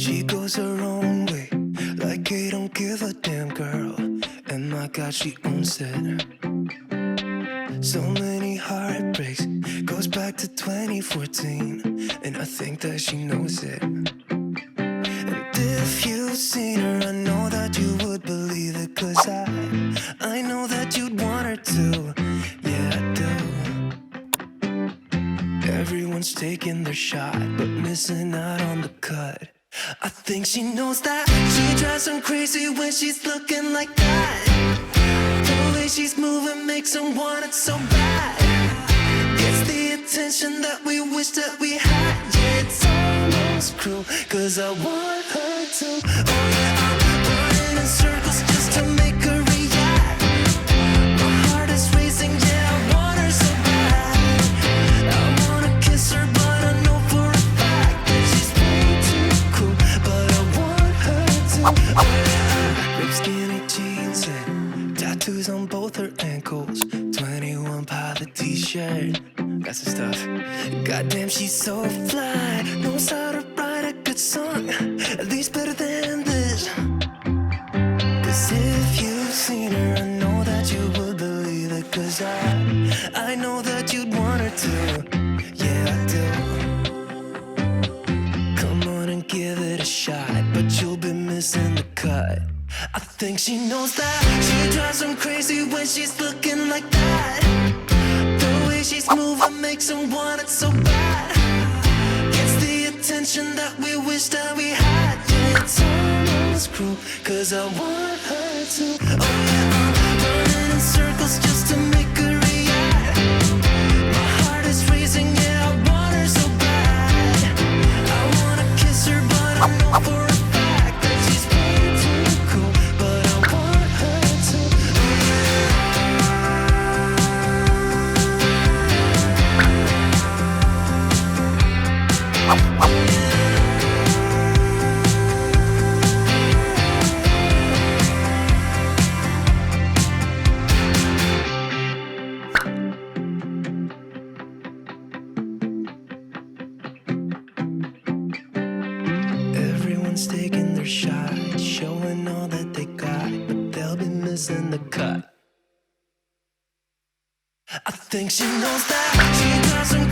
She goes her own way, like he don't give a damn, girl. And my God, she owns it. So many heartbreaks, goes back to 2014, and I think that she knows it. And if you've seen her, I know that you would believe it, 'cause I know that you'd want her to. Yeah, I do. Everyone's taking their shot, but missing out on the cut. I think she knows that. She drives them crazy when she's looking like that. The way she's moving makes them want it so bad. Gets the attention that we wish that we had. Yeah, it's almost cruel, 'cause I want her to. Oh yeah, I'm running in circles just to make her react. My heart is racing, yeah, I want her so bad. I wanna kiss her, but I know for a fact that she's way too cool. But I want her to. Oh yeah, ripped skinny jeans and tattoos on both her ankles. 21 Pilot t-shirt, got some stuff. Goddamn, she's so fly. Knows how to write a good song, at least better than this. 'Cause if you've seen her, I know that you would believe it. 'Cause I know that you'd want her to. Yeah, I do. Come on and give it a shot, but you'll be missing the cut. I think she knows that. She drives them crazy when she's looking like that. The way she's moving makes them want it so bad. Gets the attention that we wish that we had. Yeah, it's almost cruel, 'cause I want her to. Oh yeah, I'm running in circles just to make her react. My heart is racing, yeah, I want her so bad. I wanna kiss her, but I know for a fact that she's way too cool. But I want her to. Everyone's taking their shot, showing all that they got, but they'll be missing the cut. I think she knows that. She drives them